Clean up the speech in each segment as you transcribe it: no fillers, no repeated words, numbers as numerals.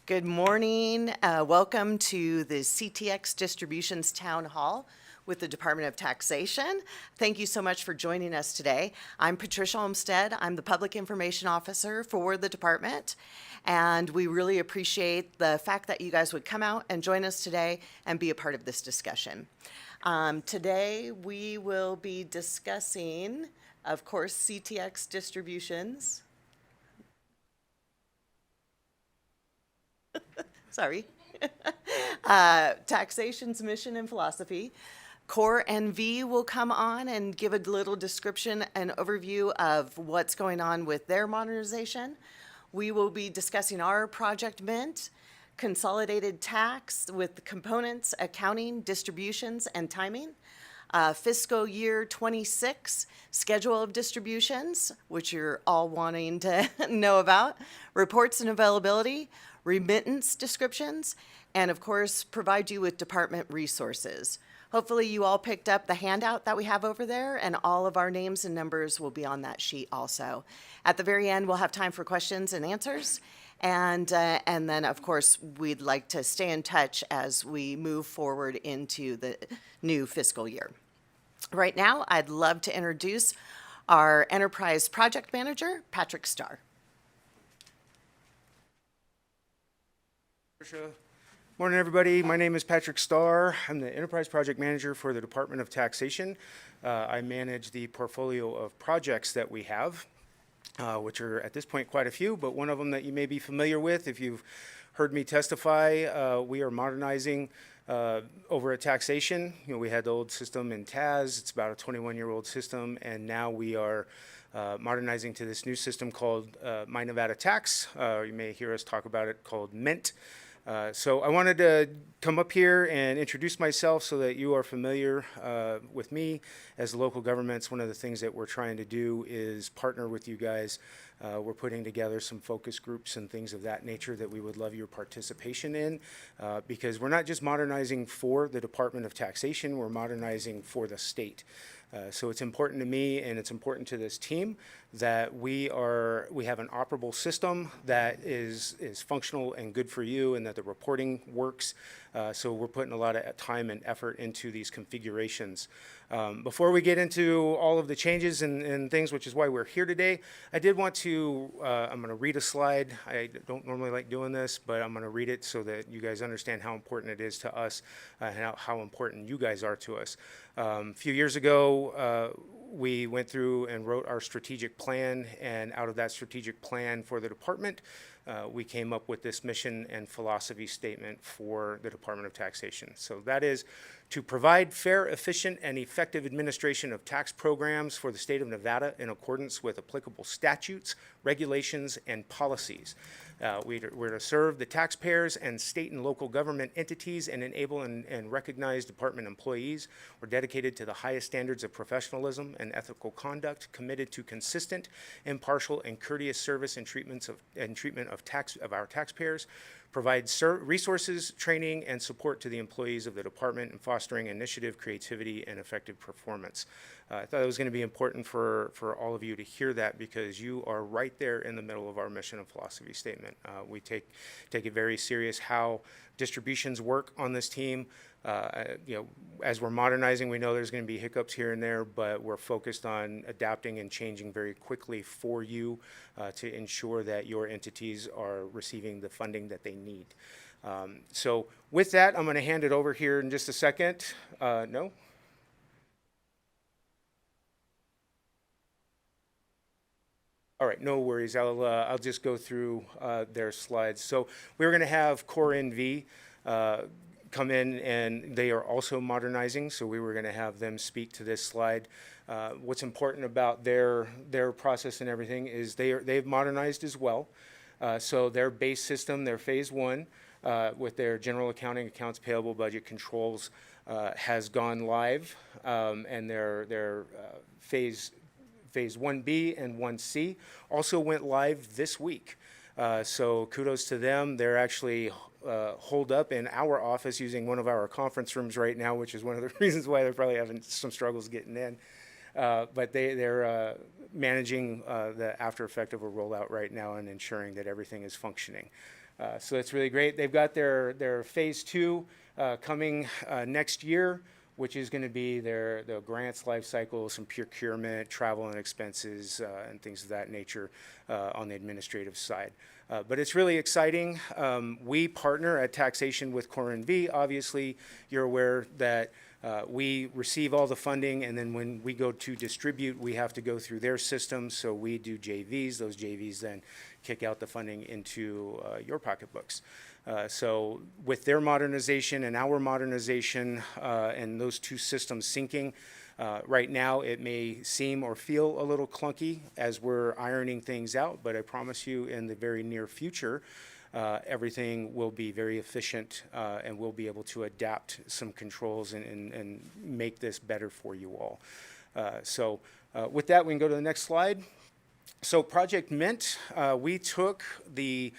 Good morning. Welcome to the CTX Distributions Town Hall with the Department of Taxation. Thank you so much for joining us today. I'm Patricia Olmstead. I'm the Public Information Officer for the department, and we really appreciate the fact that you guys would come out and join us today and be a part of this discussion. Today, we will be discussing, of course, CTX Distributions. Sorry. Taxation's mission and philosophy. Core NV will come on and give a little description and overview of what's going on with their modernization. We will be discussing our project Mint, consolidated tax with components, accounting, distributions, and timing. Fiscal year 26 schedule of distributions, which you're all wanting to know about, reports and availability, remittance descriptions, and of course, provide you with department resources. Hopefully you all picked up the handout that we have over there, and all of our names and numbers will be on that sheet also. At the very end, we'll have time for questions and answers. And then, of course, we'd like to stay in touch as we move forward into the new fiscal year. Right now, I'd love to introduce our Enterprise Project Manager, Patrick Starr. Morning, everybody. My name is Patrick Starr. I'm the Enterprise Project Manager for the Department of Taxation. I manage the portfolio of projects that we have, which are at this point quite a few, but one of them that you may be familiar with, if you've heard me testify, we are modernizing over at Taxation. We had the old system in TAS. It's about a 21-year-old system, and now we are modernizing to this new system called My Nevada Tax. You may hear us talk about it, called Mint. So I wanted to come up here and introduce myself so that you are familiar with me as local governments. One of the things that we're trying to do is partner with you guys. We're putting together some focus groups and things of that nature that we would love your participation in, because we're not just modernizing for the Department of Taxation, we're modernizing for the state. So it's important to me and it's important to this team that we have an operable system that is functional and good for you, and that the reporting works. So we're putting a lot of time and effort into these configurations. Before we get into all of the changes and things, which is why we're here today, I did want to, I'm going to read a slide. I don't normally like doing this, but I'm going to read it so that you guys understand how important it is to us and how important you guys are to us. A few years ago, we went through and wrote our strategic plan, and out of that strategic plan for the department, we came up with this mission and philosophy statement for the Department of Taxation. So that is to provide fair, efficient, and effective administration of tax programs for the state of Nevada in accordance with applicable statutes, regulations, and policies. We're to serve the taxpayers and state and local government entities and enable and recognize department employees. We're dedicated to the highest standards of professionalism and ethical conduct, committed to consistent, impartial, and courteous service and treatment of our taxpayers, provide resources, training, and support to the employees of the department, and fostering initiative, creativity, and effective performance. I thought it was going to be important for all of you to hear that, because you are right there in the middle of our mission and philosophy statement. We take it very serious how distributions work on this team. As we're modernizing, we know there's going to be hiccups here and there, but we're focused on adapting and changing very quickly for you to ensure that your entities are receiving the funding that they need. So with that, I'm going to hand it over here in just a second. No? All right, no worries. I'll just go through their slides. So we're going to have Core NV come in, and they are also modernizing. So we were going to have them speak to this slide. What's important about their process and everything is they've modernized as well. So their base system, their phase one, with their general accounting, accounts payable, budget controls, has gone live, and their phase 1B and 1C also went live this week. So kudos to them. They're actually holed up in our office using one of our conference rooms right now, which is one of the reasons why they're probably having some struggles getting in. But they're managing the after effect of a rollout right now and ensuring that everything is functioning. So it's really great. They've got their phase 2 coming next year, which is going to be the grants life cycle, some procurement, travel and expenses, and things of that nature on the administrative side. But it's really exciting. We partner at Taxation with Core and V. Obviously, you're aware that we receive all the funding, and then when we go to distribute, we have to go through their system. So we do JVs. Those JVs then kick out the funding into your pocketbooks. So with their modernization and our modernization and those two systems syncing, right now it may seem or feel a little clunky as we're ironing things out, but I promise you in the very near future, everything will be very efficient and we'll be able to adapt some controls and make this better for you all. So with that, we can go to the next slide. So Project Mint, we took the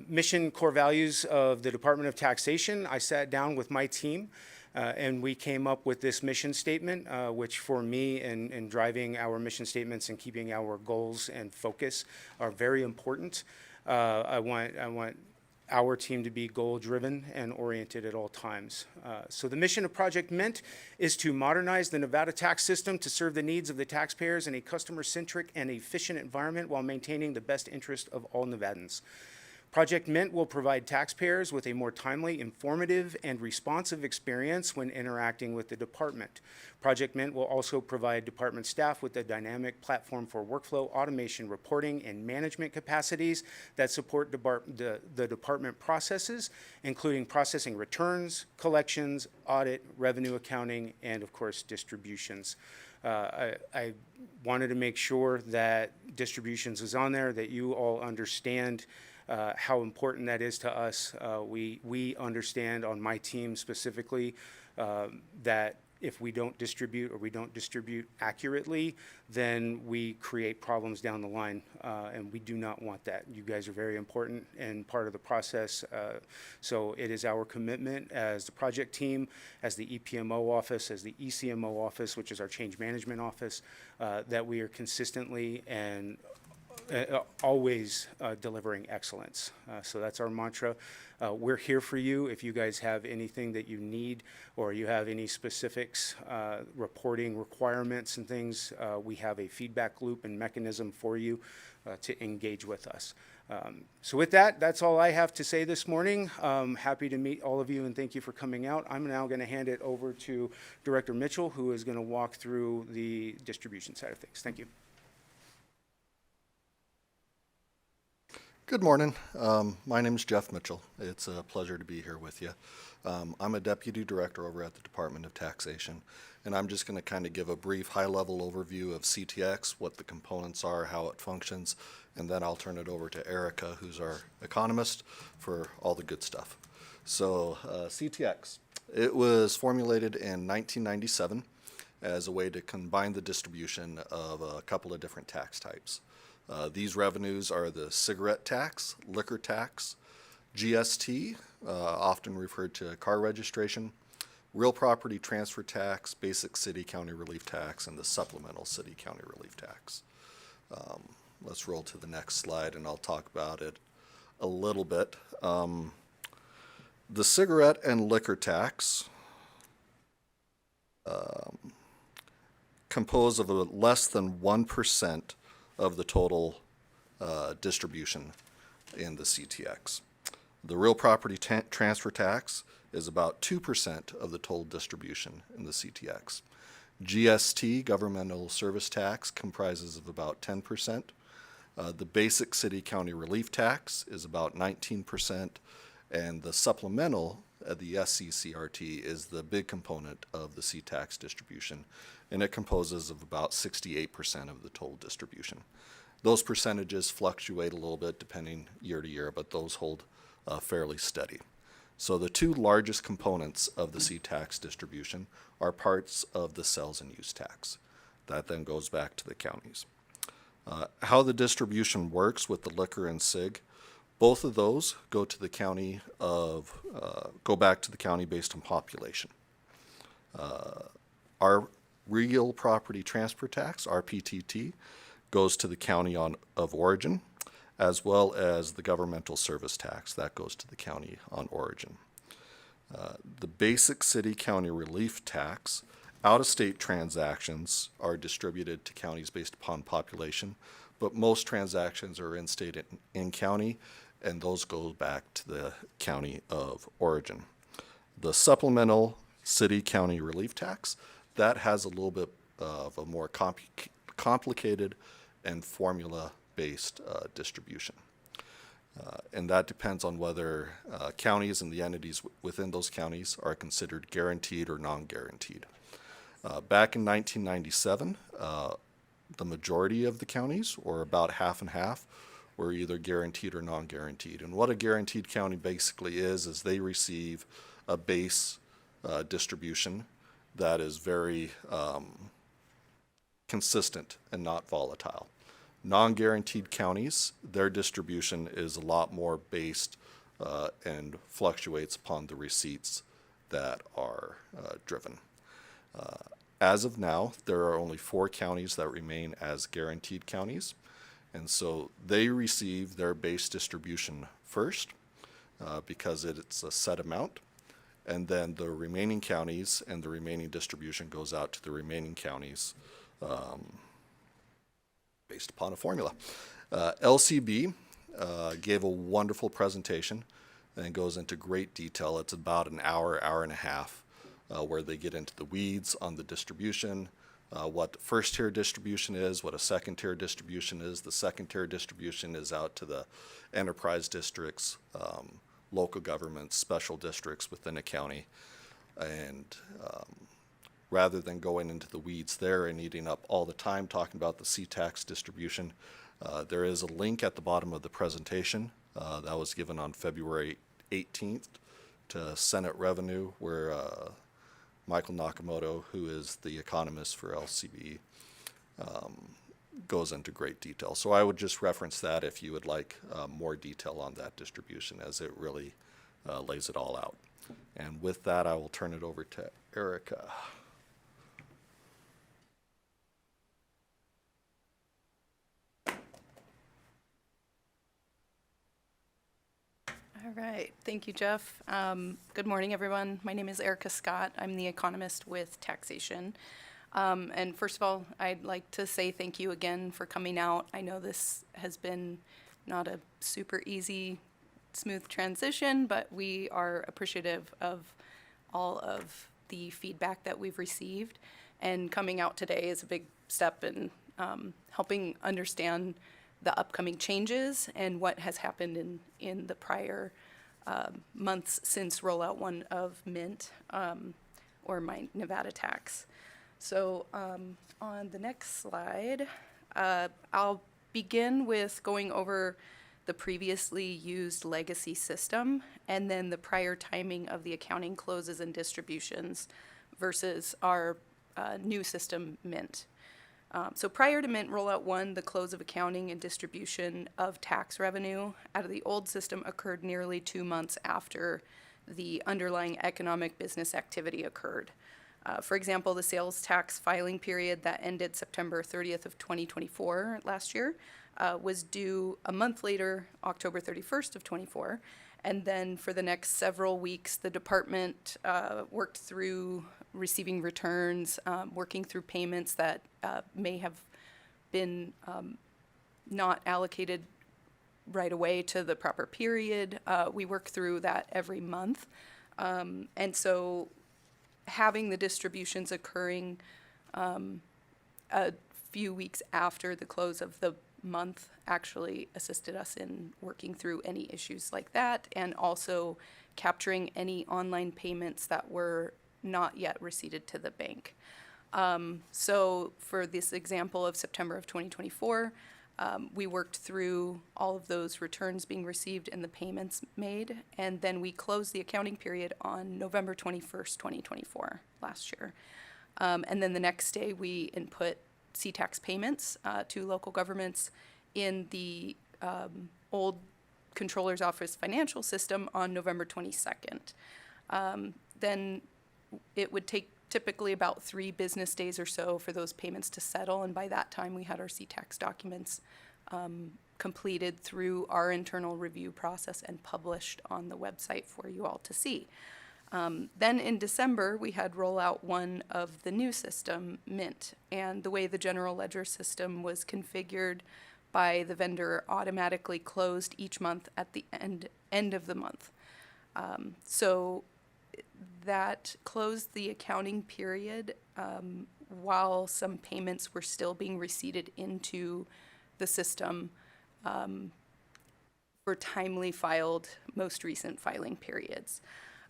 mission core values of the Department of Taxation. I sat down with my team and we came up with this mission statement, which for me in driving our mission statements and keeping our goals and focus are very important. I want our team to be goal-driven and oriented at all times. So the mission of Project Mint is to modernize the Nevada tax system to serve the needs of the taxpayers in a customer-centric and efficient environment while maintaining the best interest of all Nevadans. Project Mint will provide taxpayers with a more timely, informative, and responsive experience when interacting with the department. Project Mint will also provide department staff with a dynamic platform for workflow, automation, reporting, and management capacities that support the department processes, including processing returns, collections, audit, revenue accounting, and of course, distributions. I wanted to make sure that distributions is on there, that you all understand how important that is to us. We understand on my team specifically that if we don't distribute or we don't distribute accurately, then we create problems down the line, and we do not want that. You guys are very important and part of the process. So it is our commitment as the project team, as the EPMO office, as the ECMO office, which is our change management office, that we are consistently and always delivering excellence. So that's our mantra. We're here for you. If you guys have anything that you need or you have any specifics, reporting requirements and things, we have a feedback loop and mechanism for you to engage with us. So with that, that's all I have to say this morning. Happy to meet all of you and thank you for coming out. I'm now going to hand it over to Director Mitchell, who is going to walk through the distribution side of things. Thank you. Good morning. My name is Jeff Mitchell. It's a pleasure to be here with you. I'm a Deputy Director over at the Department of Taxation, and I'm just going to kind of give a brief high-level overview of CTX, what the components are, how it functions, and then I'll turn it over to Erica, who's our economist, for all the good stuff. So CTX, it was formulated in 1997 as a way to combine the distribution of a couple of different tax types. These revenues are the cigarette tax, liquor tax, GST, often referred to car registration, real property transfer tax, basic city-county relief tax, and the supplemental city-county relief tax. Let's roll to the next slide and I'll talk about it a little bit. The cigarette and liquor tax compose of less than 1% of the total distribution in the CTX. The real property transfer tax is about 2% of the total distribution in the CTX. GST, governmental service tax, comprises of about 10%. The basic city-county relief tax is about 19%, and the supplemental, the SCCRT, is the big component of the C-tax distribution, and it composes of about 68% of the total distribution. Those percentages fluctuate a little bit depending year to year, but those hold fairly steady. So the two largest components of the C-tax distribution are parts of the sales and use tax. That then goes back to the counties. How the distribution works with the liquor and cig, both of those go to the county go back to the county based on population. Our real property transfer tax, RPTT, goes to the county of origin, as well as the governmental service tax that goes to the county on origin. The basic city-county relief tax, out-of-state transactions are distributed to counties based upon population, but most transactions are in-state and in-county, and those go back to the county of origin. The supplemental city-county relief tax, that has a little bit of a more complicated and formula-based distribution. And that depends on whether counties and the entities within those counties are considered guaranteed or non-guaranteed. Back in 1997, the majority of the counties, or about half and half, were either guaranteed or non-guaranteed. And what a guaranteed county basically is they receive a base distribution that is very consistent and not volatile. Non-guaranteed counties, their distribution is a lot more based and fluctuates upon the receipts that are driven. As of now, there are only 4 counties that remain as guaranteed counties, and so they receive their base distribution first because it's a set amount, and then the remaining counties and the remaining distribution goes out to the remaining counties based upon a formula. LCB gave a wonderful presentation and goes into great detail. It's about an hour, hour and a half, where they get into the weeds on the distribution, what the first tier distribution is, what a second tier distribution is. The second tier distribution is out to the enterprise districts, local governments, special districts within a county. And rather than going into the weeds there and eating up all the time talking about the C-tax distribution, there is a link at the bottom of the presentation that was given on February 18th to Senate Revenue, where Michael Nakamoto, who is the economist for LCB, goes into great detail. So I would just reference that if you would like more detail on that distribution, as it really lays it all out. And with that, I will turn it over to Erica. All right, thank you, Jeff. Good morning, everyone. My name is Erica Scott. I'm the economist with Taxation. And first of all, I'd like to say thank you again for coming out. I know this has been not a super easy, smooth transition, but we are appreciative of all of the feedback that we've received. And coming out today is a big step in helping understand the upcoming changes and what has happened in the prior months since rollout 1 of Mint, or my Nevada tax. So on the next slide, I'll begin with going over the previously used legacy system and then the prior timing of the accounting closes and distributions versus our new system, Mint. So prior to Mint Rollout 1, the close of accounting and distribution of tax revenue out of the old system occurred nearly 2 months after the underlying economic business activity occurred. For example, the sales tax filing period that ended September 30th of 2024 last year was due a month later, October 31st of 24. And then for the next several weeks, the department worked through receiving returns, working through payments that may have been not allocated right away to the proper period. We work through that every month. And so having the distributions occurring a few weeks after the close of the month actually assisted us in working through any issues like that, and also capturing any online payments that were not yet receipted to the bank. So for this example of September of 2024, we worked through all of those returns being received and the payments made, and then we closed the accounting period on November 21st, 2024, last year. And then the next day, we input C-tax payments to local governments in the old Controller's Office financial system on November 22nd. Then it would take typically about 3 business days or so for those payments to settle, and by that time we had our C-tax documents completed through our internal review process and published on the website for you all to see. Then in December, we had rollout 1 of the new system, Mint, and the way the general ledger system was configured by the vendor automatically closed each month at the end of the month. So that closed the accounting period while some payments were still being receipted into the system for timely filed, most recent filing periods.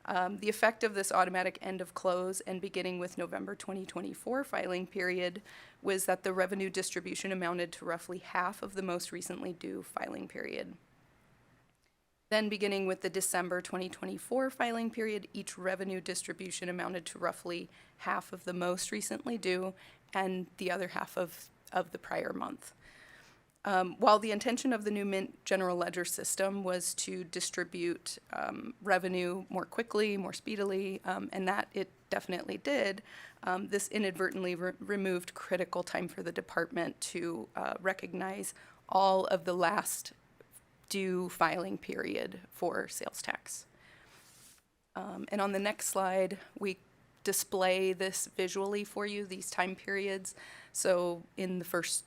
The effect of this automatic end of close and beginning with November 2024 filing period was that the revenue distribution amounted to roughly half of the most recently due filing period. Then beginning with the December 2024 filing period, each revenue distribution amounted to roughly half of the most recently due and the other half of the prior month. While the intention of the new Mint general ledger system was to distribute revenue more quickly, more speedily, and that it definitely did, this inadvertently removed critical time for the department to recognize all of the last due filing period for sales tax. And on the next slide, we display this visually for you, these time periods. So in the first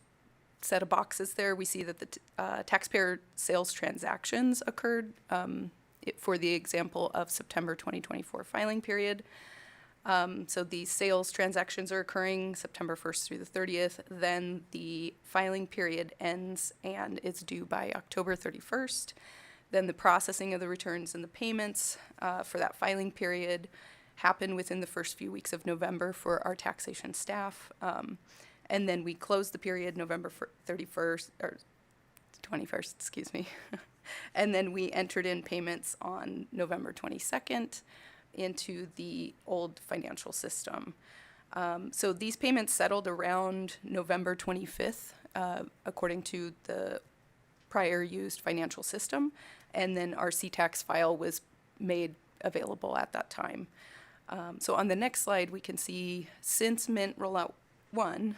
set of boxes there, we see that the taxpayer sales transactions occurred for the example of September 2024 filing period. So these sales transactions are occurring September 1st through the 30th. Then the filing period ends and it's due by October 31st. Then the processing of the returns and the payments for that filing period happen within the first few weeks of November for our taxation staff. And then we close the period November 31st, or 21st, excuse me. And then we entered in payments on November 22nd into the old financial system. So these payments settled around November 25th, according to the prior used financial system. And then our CTAX file was made available at that time. So on the next slide, we can see since Mint Rollout 1,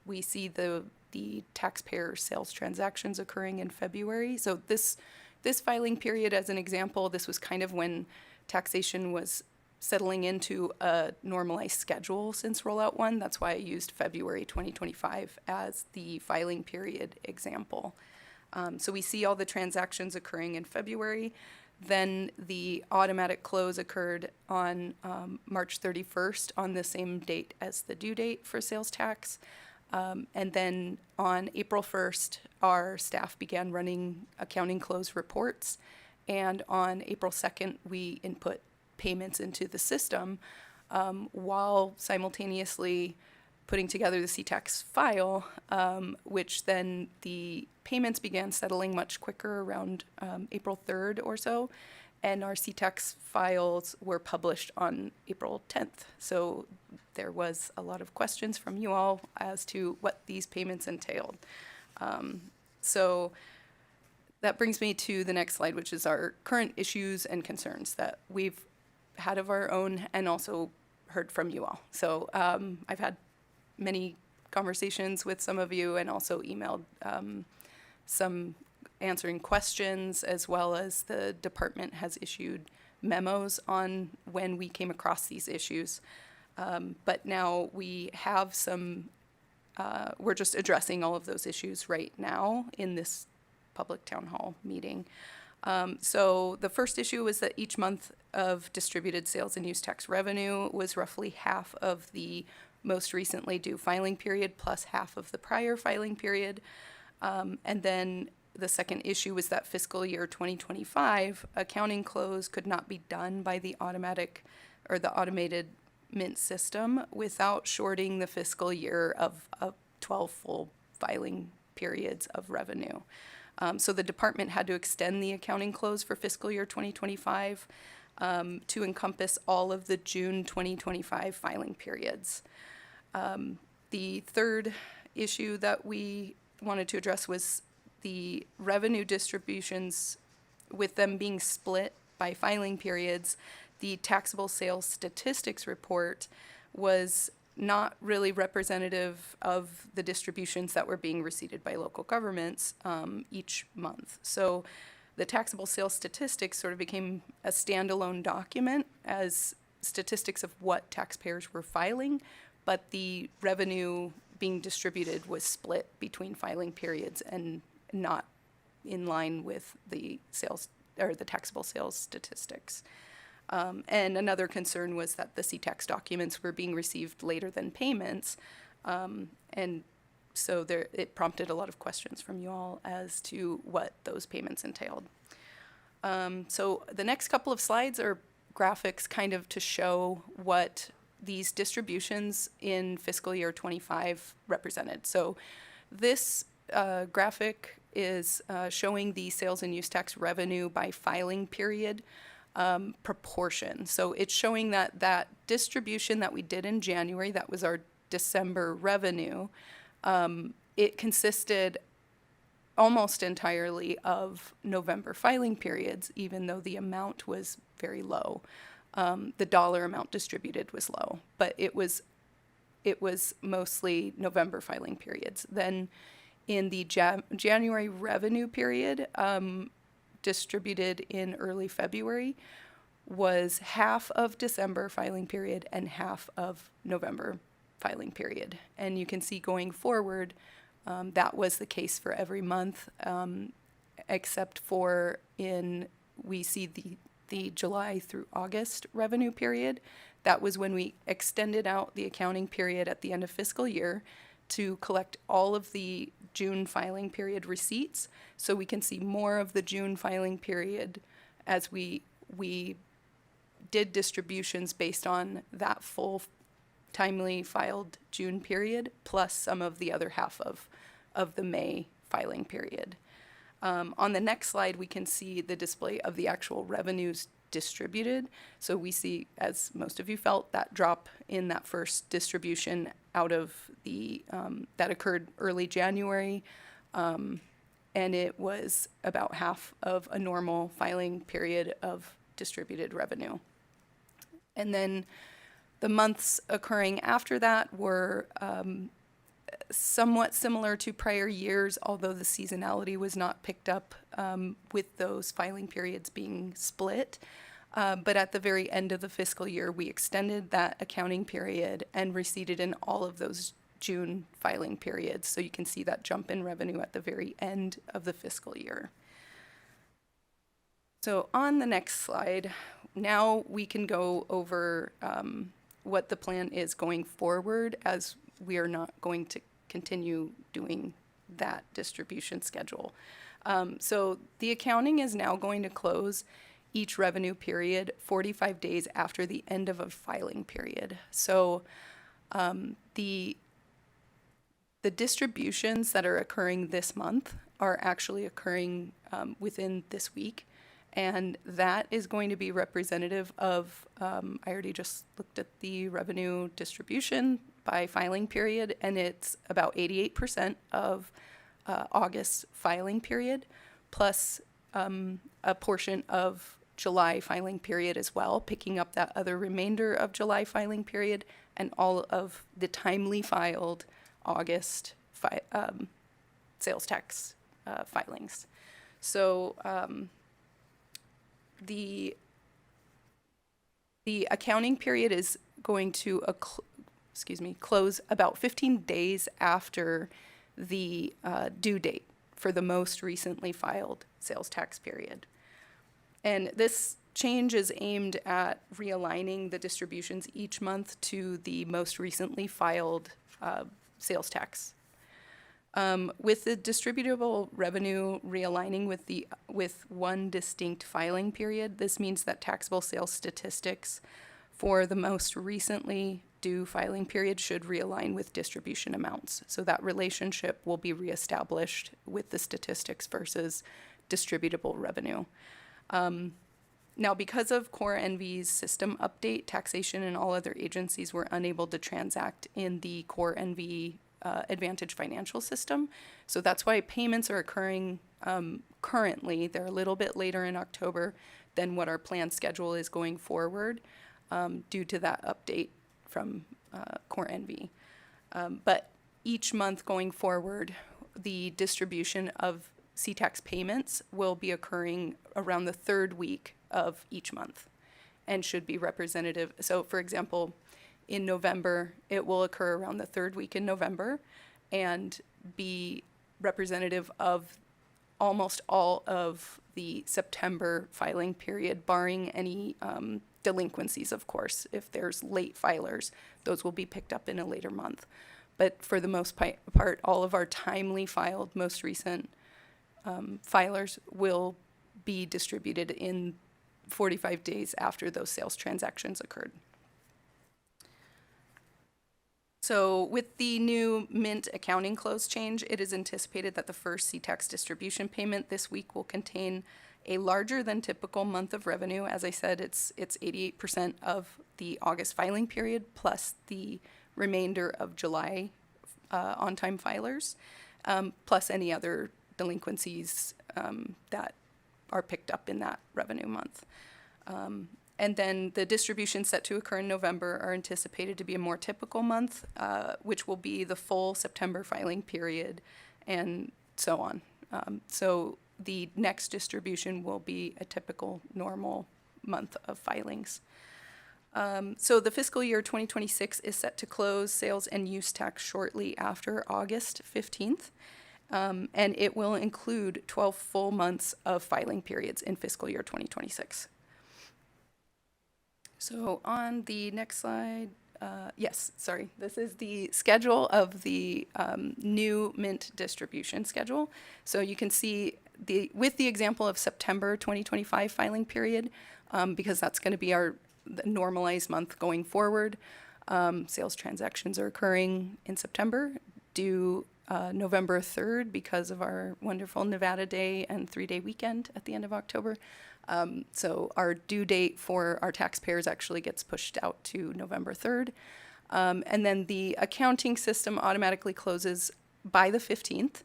we see the taxpayer sales transactions occurring in February. So this filing period, as an example, this was kind of when taxation was settling into a normalized schedule since Rollout 1. That's why I used February 2025 as the filing period example. So we see all the transactions occurring in February. Then the automatic close occurred on March 31st on the same date as the due date for sales tax. And then on April 1st, our staff began running accounting close reports. And on April 2nd, we input payments into the system while simultaneously putting together the CTAX file, which then the payments began settling much quicker around April 3rd or so, and our CTAX files were published on April 10th. So there was a lot of questions from you all as to what these payments entailed. So that brings me to the next slide, which is our current issues and concerns that we've had of our own and also heard from you all. So I've had many conversations with some of you and also emailed some answering questions, as well as the department has issued memos on when we came across these issues. But now we have some, we're just addressing all of those issues right now in this public town hall meeting. So the first issue was that each month of distributed sales and use tax revenue was roughly half of the most recently due filing period plus half of the prior filing period. And then the second issue was that fiscal year 2025 accounting close could not be done by the automatic or the automated Mint system without shorting the fiscal year of 12 full filing periods of revenue. So the department had to extend the accounting close for fiscal year 2025 to encompass all of the June 2025 filing periods. The third issue that we wanted to address was the revenue distributions, with them being split by filing periods. The taxable sales statistics report was not really representative of the distributions that were being received by local governments each month. So the taxable sales statistics sort of became a standalone document as statistics of what taxpayers were filing, but the revenue being distributed was split between filing periods and not in line with the sales or the taxable sales statistics. And another concern was that the CTAX documents were being received later than payments. And so it prompted a lot of questions from you all as to what those payments entailed. So the next couple of slides are graphics kind of to show what these distributions in fiscal year 25 represented. So this graphic is showing the sales and use tax revenue by filing period proportion. So it's showing that distribution that we did in January, that was our December revenue, it consisted almost entirely of November filing periods, even though the amount was very low. The dollar amount distributed was low, but it was mostly November filing periods. Then in the January revenue period, distributed in early February, was half of December filing period and half of November filing period. And you can see going forward, that was the case for every month, except for we see the July through August revenue period. That was when we extended out the accounting period at the end of fiscal year to collect all of the June filing period receipts, so we can see more of the June filing period as we did distributions based on that full timely filed June period, plus some of the other half of the May filing period. On the next slide, we can see the display of the actual revenues distributed. So we see, as most of you felt, that drop in that first distribution out of that occurred early January, and it was about half of a normal filing period of distributed revenue. And then the months occurring after that were somewhat similar to prior years, although the seasonality was not picked up with those filing periods being split. But at the very end of the fiscal year, we extended that accounting period and receipted in all of those June filing periods. So you can see that jump in revenue at the very end of the fiscal year. So on the next slide, now we can go over what the plan is going forward, as we are not going to continue doing that distribution schedule. So the accounting is now going to close each revenue period 45 days after the end of a filing period. So the distributions that are occurring this month are actually occurring within this week. And that is going to be representative of, I already just looked at the revenue distribution by filing period, and it's about 88% of August filing period, plus a portion of July filing period as well, picking up that other remainder of July filing period and all of the timely filed August sales tax filings. So the accounting period is going to close about 15 days after the due date for the most recently filed sales tax period. And this change is aimed at realigning the distributions each month to the most recently filed sales tax. With the distributable revenue realigning with one distinct filing period, this means that taxable sales statistics for the most recently due filing period should realign with distribution amounts. So that relationship will be reestablished with the statistics versus distributable revenue. Now, because of Core NV's system update, taxation and all other agencies were unable to transact in the Core NV Advantage financial system. So that's why payments are occurring currently. They're a little bit later in October than what our planned schedule is going forward due to that update from Core NV. But each month going forward, the distribution of C-tax payments will be occurring around the third week of each month and should be representative. So for example, in November, it will occur around the third week in November and be representative of almost all of the September filing period, barring any delinquencies, of course. If there's late filers, those will be picked up in a later month. But for the most part, all of our timely filed, most recent filers will be distributed in 45 days after those sales transactions occurred. So with the new Mint accounting close change, it is anticipated that the first C-tax distribution payment this week will contain a larger than typical month of revenue. As I said, it's 88% of the August filing period plus the remainder of July on-time filers, plus any other delinquencies that are picked up in that revenue month. And then the distributions set to occur in November are anticipated to be a more typical month, which will be the full September filing period and so on. So the next distribution will be a typical normal month of filings. So the fiscal year 2026 is set to close sales and use tax shortly after August 15th. And it will include 12 full months of filing periods in fiscal year 2026. So on the next slide, this is the schedule of the new Mint distribution schedule. So you can see with the example of September 2025 filing period, because that's going to be the normalized month going forward. Sales transactions are occurring in September, due November 3rd because of our wonderful Nevada Day and 3-day weekend at the end of October. So our due date for our taxpayers actually gets pushed out to November 3rd. And then the accounting system automatically closes by the 15th.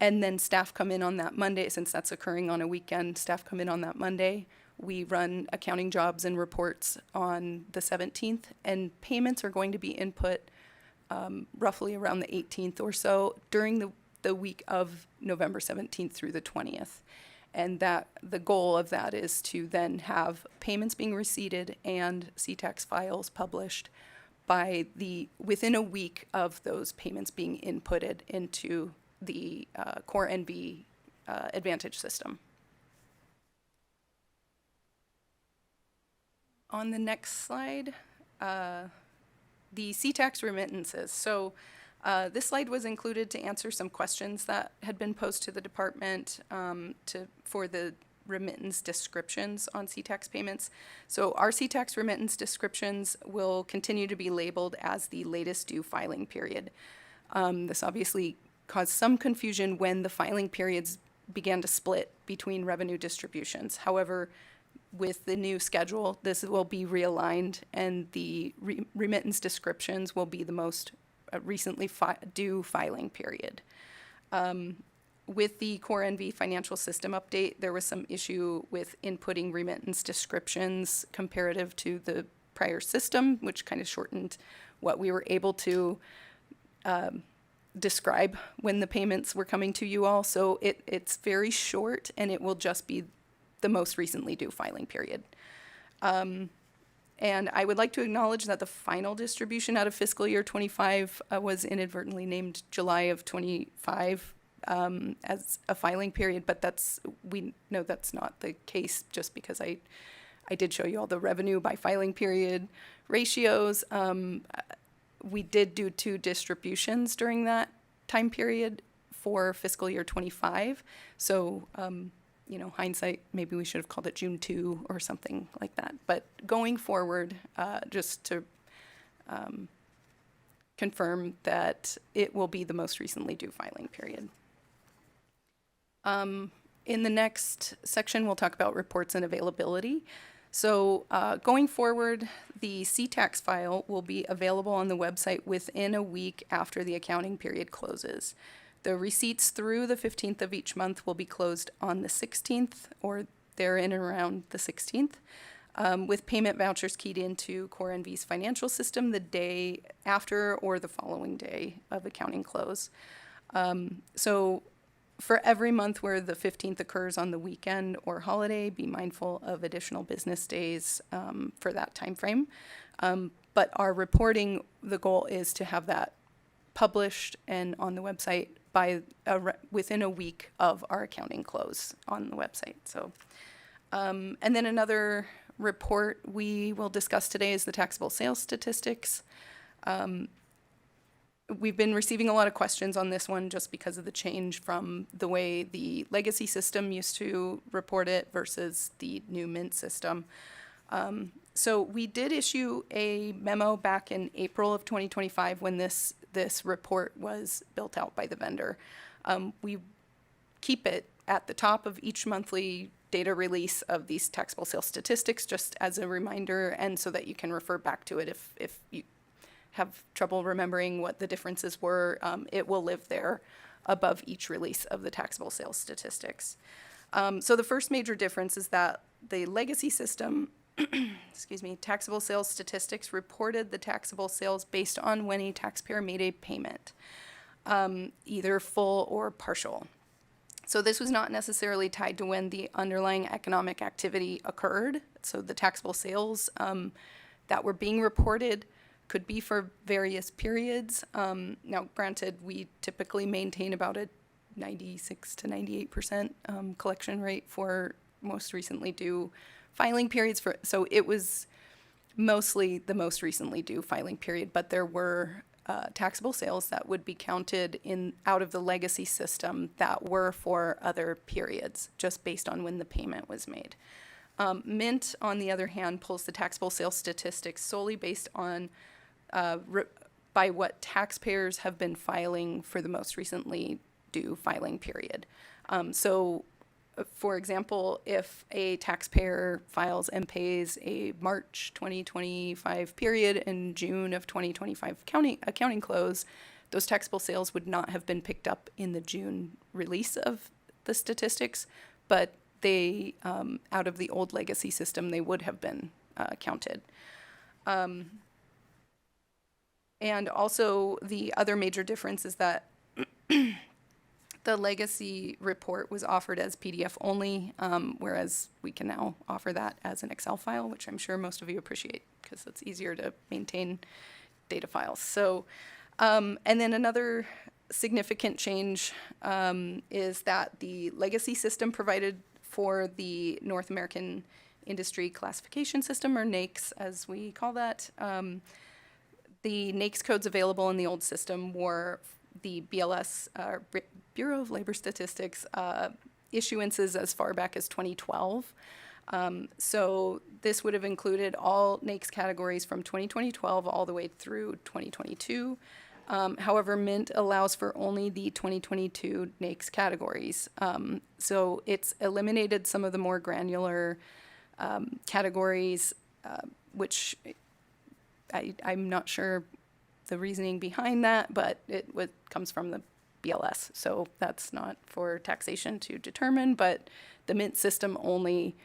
And then staff come in on that Monday, since that's occurring on a weekend, staff come in on that Monday. We run accounting jobs and reports on the 17th, and payments are going to be input roughly around the 18th or so during the week of November 17th through the 20th. And that the goal of that is to then have payments being receipted and C-tax files published within a week of those payments being inputted into the Core NV Advantage system. On the next slide, the C-tax remittances. So this slide was included to answer some questions that had been posed to the department for the remittance descriptions on C-tax payments. So our C-tax remittance descriptions will continue to be labeled as the latest due filing period. This obviously caused some confusion when the filing periods began to split between revenue distributions. However, with the new schedule, this will be realigned, and the remittance descriptions will be the most recently due filing period. With the Core NV financial system update, there was some issue with inputting remittance descriptions comparative to the prior system, which kind of shortened what we were able to describe when the payments were coming to you all. So it's very short, and it will just be the most recently due filing period. And I would like to acknowledge that the final distribution out of fiscal year 25 was inadvertently named July of 25 as a filing period, but we know that's not the case, just because I did show you all the revenue by filing period ratios. We did do 2 distributions during that time period for fiscal year 25. So, hindsight, maybe we should have called it June 2 or something like that. But going forward, just to confirm that it will be the most recently due filing period. In the next section, we'll talk about reports and availability. So going forward, the C-tax file will be available on the website within a week after the accounting period closes. The receipts through the 15th of each month will be closed on the 16th, or there in and around the 16th. with payment vouchers keyed into Core NV's financial system the day after or the following day of accounting close. So for every month where the 15th occurs on the weekend or holiday, be mindful of additional business days for that time frame. But our reporting, the goal is to have that published and on the website by within a week of our accounting close on the website. So, and then another report we will discuss today is the taxable sales statistics. We've been receiving a lot of questions on this one just because of the change from the way the legacy system used to report it versus the new Mint system. So we did issue a memo back in April of 2025 when this report was built out by the vendor. We keep it at the top of each monthly data release of these taxable sales statistics just as a reminder and so that you can refer back to it if you have trouble remembering what the differences were. It will live there above each release of the taxable sales statistics. So the first major difference is that the legacy system taxable sales statistics reported the taxable sales based on when a taxpayer made a payment, either full or partial. So this was not necessarily tied to when the underlying economic activity occurred. So the taxable sales that were being reported could be for various periods. Now, granted, we typically maintain about a 96 to 98% collection rate for most recently due filing periods. So it was mostly the most recently due filing period, but there were taxable sales that would be counted out of the legacy system that were for other periods, just based on when the payment was made. Mint, on the other hand, pulls the taxable sales statistics solely based on by what taxpayers have been filing for the most recently due filing period. For example, if a taxpayer files and pays a March 2025 period and June of 2025 accounting close, those taxable sales would not have been picked up in the June release of the statistics, but they, out of the old legacy system, they would have been counted. And also the other major difference is that the legacy report was offered as PDF only, whereas we can now offer that as an Excel file, which I'm sure most of you appreciate because it's easier to maintain data files. So, and then another significant change is that the legacy system provided for the North American Industry Classification System, or NAICS as we call that. The NAICS codes available in the old system were the BLS, Bureau of Labor Statistics, issuances as far back as 2012. So this would have included all NAICS categories from 2012 all the way through 2022. However, Mint allows for only the 2022 NAICS categories. So it's eliminated some of the more granular categories, which I'm not sure the reasoning behind that, but it comes from the BLS. So that's not for taxation to determine, but the Mint system only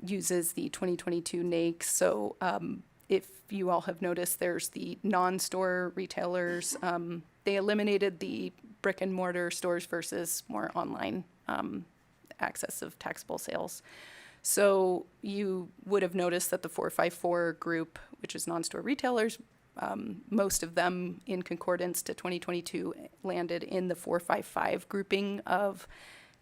uses the 2022 NAICS. So if you all have noticed, there's the non-store retailers. They eliminated the brick and mortar stores versus more online access of taxable sales. So you would have noticed that the 454 group, which is non-store retailers, most of them in concordance to 2022 landed in the 455 grouping of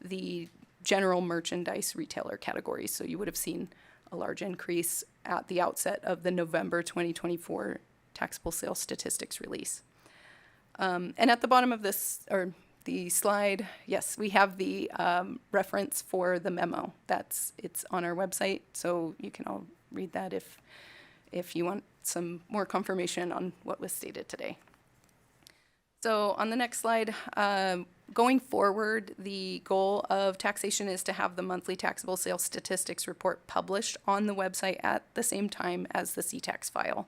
the general merchandise retailer categories. So you would have seen a large increase at the outset of the November 2024 taxable sales statistics release. And at the bottom of this, or the slide, yes, we have the reference for the memo. It's on our website, so you can all read that if you want some more confirmation on what was stated today. So on the next slide, going forward, the goal of taxation is to have the monthly taxable sales statistics report published on the website at the same time as the CTAX file.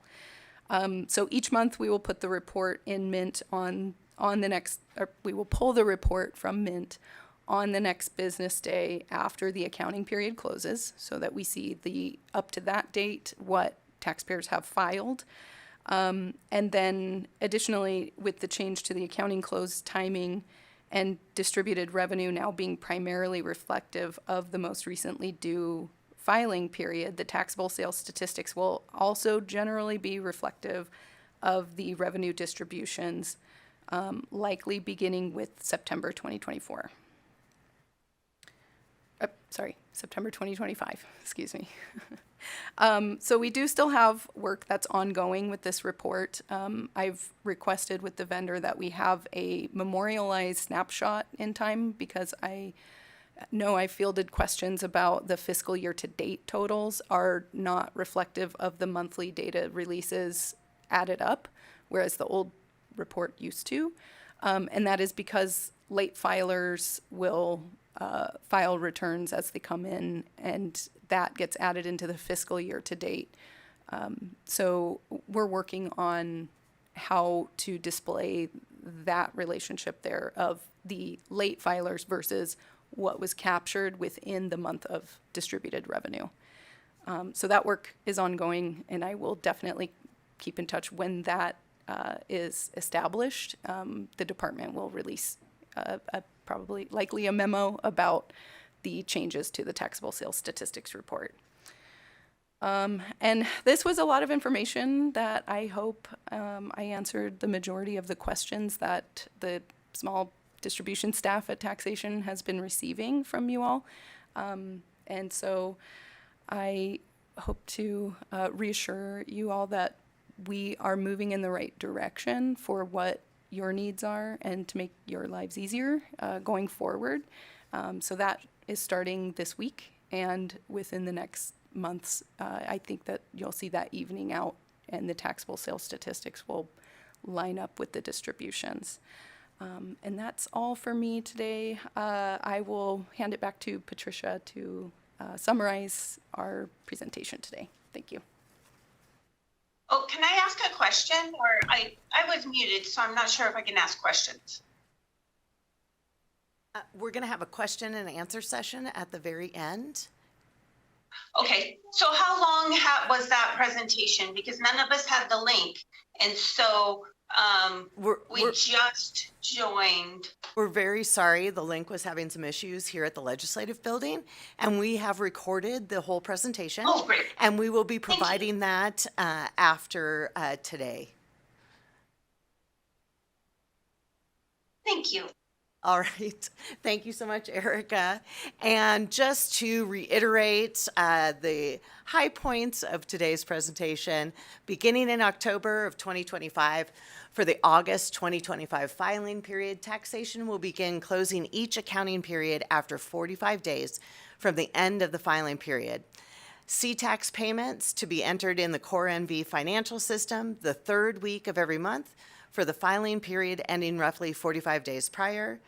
So each month we will put the report in Mint on the next, or we will pull the report from Mint on the next business day after the accounting period closes, so that we see up to that date what taxpayers have filed. And then additionally, with the change to the accounting close timing and distributed revenue now being primarily reflective of the most recently due filing period, the taxable sales statistics will also generally be reflective of the revenue distributions, likely beginning with September 2024. September 2025, excuse me. So we do still have work that's ongoing with this report. I've requested with the vendor that we have a memorialized snapshot in time, because I know I fielded questions about the fiscal year to date totals are not reflective of the monthly data releases added up, whereas the old report used to. And that is because late filers will file returns as they come in, and that gets added into the fiscal year to date. So we're working on how to display that relationship there of the late filers versus what was captured within the month of distributed revenue. So that work is ongoing, and I will definitely keep in touch when that is established. The department will release likely a memo about the changes to the taxable sales statistics report. And this was a lot of information that I hope I answered the majority of the questions that the small distribution staff at Taxation has been receiving from you all. And so I hope to reassure you all that we are moving in the right direction for what your needs are and to make your lives easier going forward. So that is starting this week, and within the next months, I think that you'll see that evening out, and the taxable sales statistics will line up with the distributions. And that's all for me today. I will hand it back to Patricia to summarize our presentation today. Thank you. Oh, can I ask a question? Or I was muted, so I'm not sure if I can ask questions. We're going to have a question and answer session at the very end. Okay, so how long was that presentation? Because none of us had the link. And so we just joined. We're very sorry. The link was having some issues here at the Legislative Building, and we have recorded the whole presentation. Oh, great. And we will be providing that after today. Thank you. All right. Thank you so much, Erica. And just to reiterate the high points of today's presentation, beginning in October of 2025, for the August 2025 filing period, Taxation will begin closing each accounting period after 45 days from the end of the filing period. C-tax payments to be entered in the Core NV financial system the third week of every month for the filing period ending roughly 45 days prior.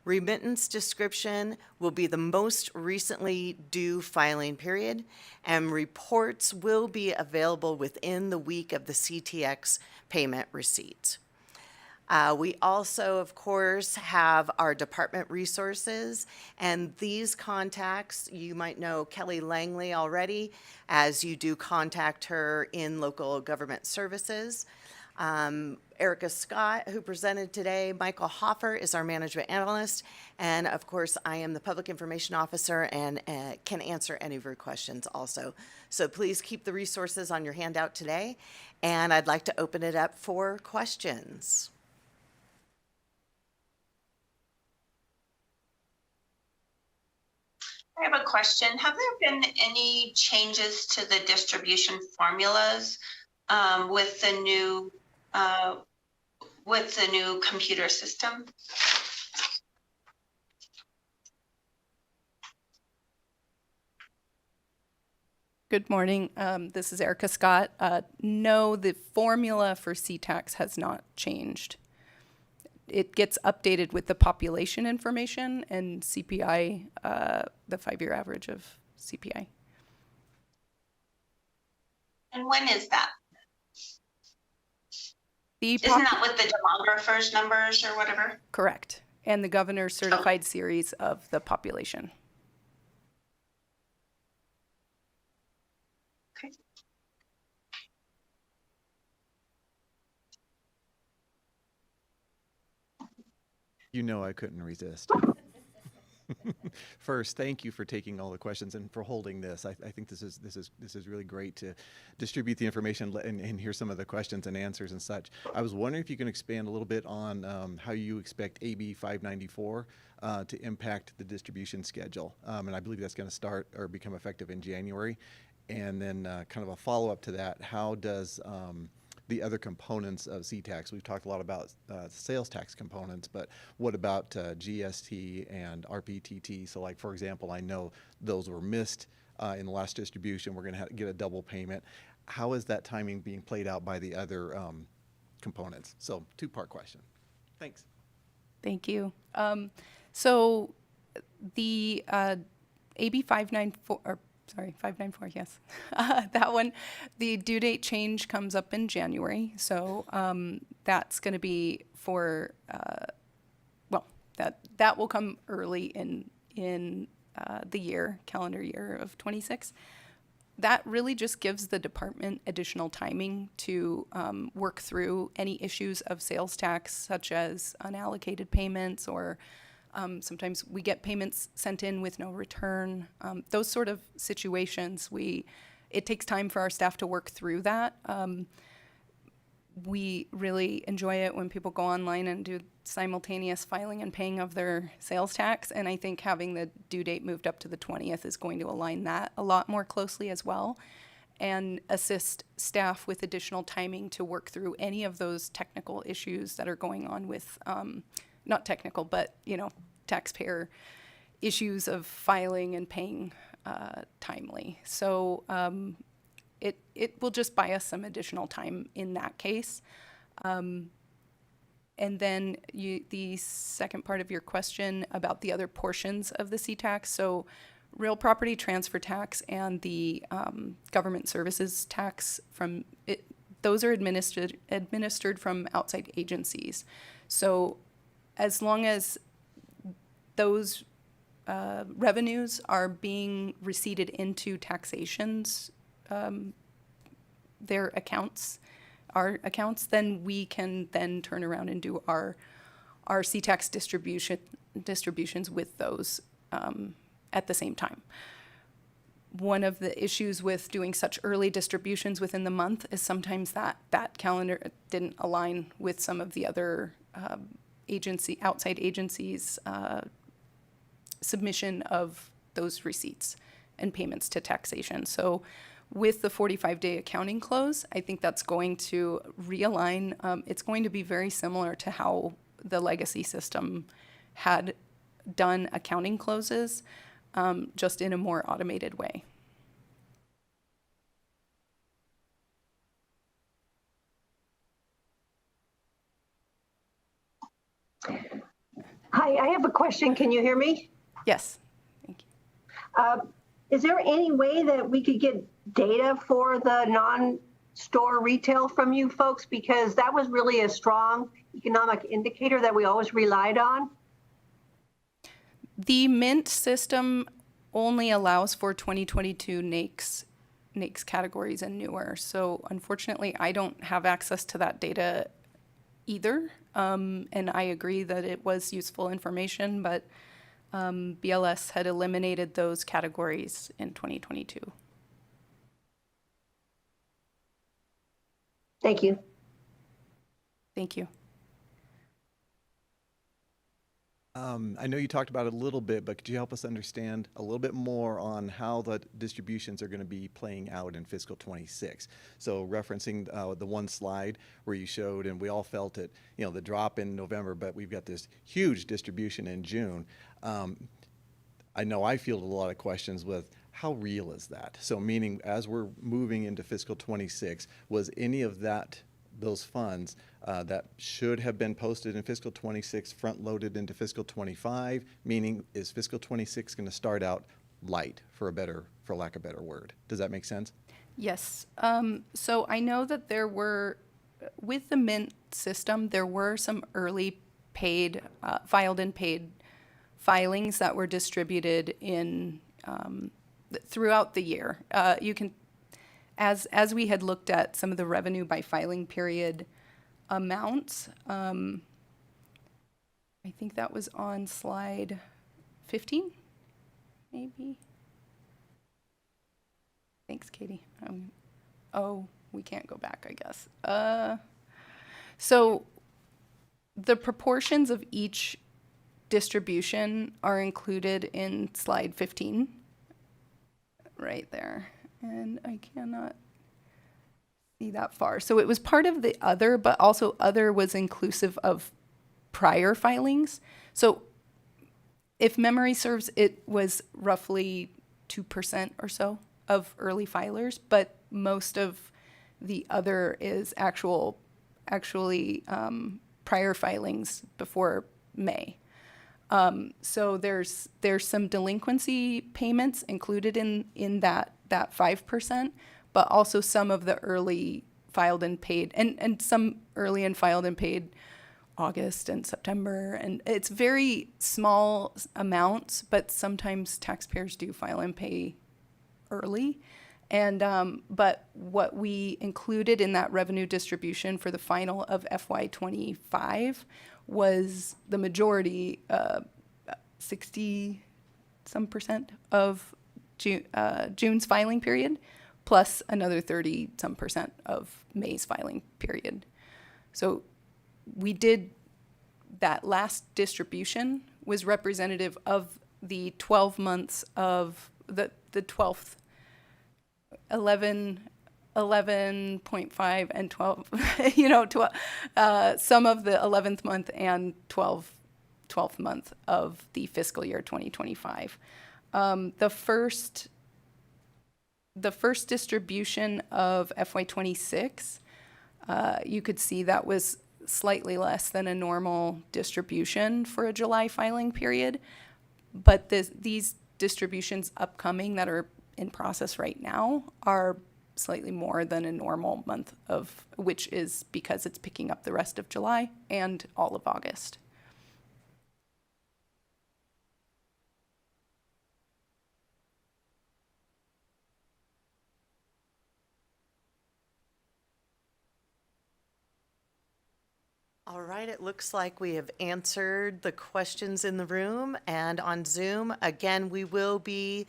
Remittance description will be the most recently due filing period, and reports will be available within the week of the CTX payment receipt. We also, of course, have our department resources, and these contacts, you might know Kelly Langley already, as you do contact her in local government services. Erica Scott, who presented today. Michael Hoffer is our management analyst. And of course, I am the public information officer and can answer any of your questions also. So please keep the resources on your handout today. And I'd like to open it up for questions. I have a question. Have there been any changes to the distribution formulas with the new computer system? Good morning. This is Erica Scott. No, the formula for CTAX has not changed. It gets updated with the population information and CPI, the 5-year average of CPI. And when is that? Isn't that with the demographers numbers or whatever? Correct. and the governor's certified series of the population. Okay. You know I couldn't resist. First, thank you for taking all the questions and for holding this. I think this is really great to distribute the information and hear some of the questions and answers and such. I was wondering if you can expand a little bit on how you expect AB 594 to impact the distribution schedule, and I believe that's going to start or become effective in January. And then kind of a follow-up to that, how does the other components of C-Tax? We've talked a lot about sales tax components, but what about GST and RPTT? So like, for example, I know those were missed in the last distribution. We're going to get a double payment. How is that timing being played out by the other components? So two-part question. Thanks. Thank you. So the AB 594, or sorry, 594, yes. That one, the due date change comes up in January. So that's going to be for, that will come early in the year, calendar year of 26. That really just gives the department additional timing to work through any issues of sales tax, such as unallocated payments, or sometimes we get payments sent in with no return. Those sort of situations, it takes time for our staff to work through that. We really enjoy it when people go online and do simultaneous filing and paying of their sales tax. And I think having the due date moved up to the 20th is going to align that a lot more closely as well, and assist staff with additional timing to work through any of those technical issues that are going on with, not technical, but, taxpayer issues of filing and paying timely. So it will just buy us some additional time in that case. And then the second part of your question about the other portions of the C-Tax, so real property transfer tax and the government services tax those are administered from outside agencies. So as long as those revenues are being receipted into taxations, their accounts, our accounts, then we can then turn around and do our C-Tax distributions with those at the same time. One of the issues with doing such early distributions within the month is sometimes that calendar didn't align with some of the other outside agencies' submission of those receipts and payments to taxation. So with the 45-day accounting close, I think that's going to realign. It's going to be very similar to how the legacy system had done accounting closes, just in a more automated way. Hi, I have a question. Can you hear me? Yes, thank you. Is there any way that we could get data for the non-store retail from you folks? Because that was really a strong economic indicator that we always relied on. The Mint system only allows for 2022 NAICS categories and newer. So unfortunately, I don't have access to that data either. And I agree that it was useful information, but BLS had eliminated those categories in 2022. Thank you. Thank you. I know you talked about it a little bit, but could you help us understand a little bit more on how the distributions are going to be playing out in fiscal 26? So referencing the one slide where you showed, and we all felt it, the drop in November, but we've got this huge distribution in June. I know I fielded a lot of questions with how real is that? So meaning as we're moving into fiscal 26, was any of those funds that should have been posted in fiscal 26 front-loaded into fiscal 25, meaning is fiscal 26 going to start out light, for lack of a better word? Does that make sense? Yes. So I know that with the Mint system, there were some early paid, filed and paid filings that were distributed in throughout the year. You can, as we had looked at some of the revenue by filing period amounts, I think that was on slide 15, maybe. Thanks, Katie. Oh, we can't go back, I guess. So the proportions of each distribution are included in slide 15, right there. And I cannot see that far. So it was part of the other, but also other was inclusive of prior filings. So if memory serves, it was roughly 2% or so of early filers, but most of the other is actually prior filings before May. So there's some delinquency payments included in that 5%, but also some of the early filed and paid, and some early and filed and paid August and September, and it's very small amounts, but sometimes taxpayers do file and pay early. And but what we included in that revenue distribution for the final of FY25 was the majority, 60-some% of June's filing period, plus another 30-some% of May's filing period. So we did, that last distribution was representative of the 12 months of the 12th, 11.5 and 12, some of the 11th month and 12th month of the fiscal year 2025. The first distribution of FY26, you could see that was slightly less than a normal distribution for a July filing period. But these distributions upcoming that are in process right now are slightly more than a normal month of, which is because it's picking up the rest of July and all of August. All right, it looks like we have answered the questions in the room and on Zoom. Again, we will be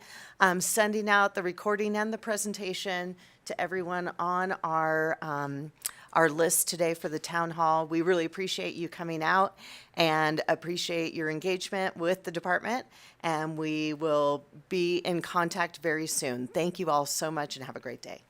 sending out the recording and the presentation to everyone on our list today for the town hall. We really appreciate you coming out and appreciate your engagement with the department, and we will be in contact very soon. Thank you all so much and have a great day.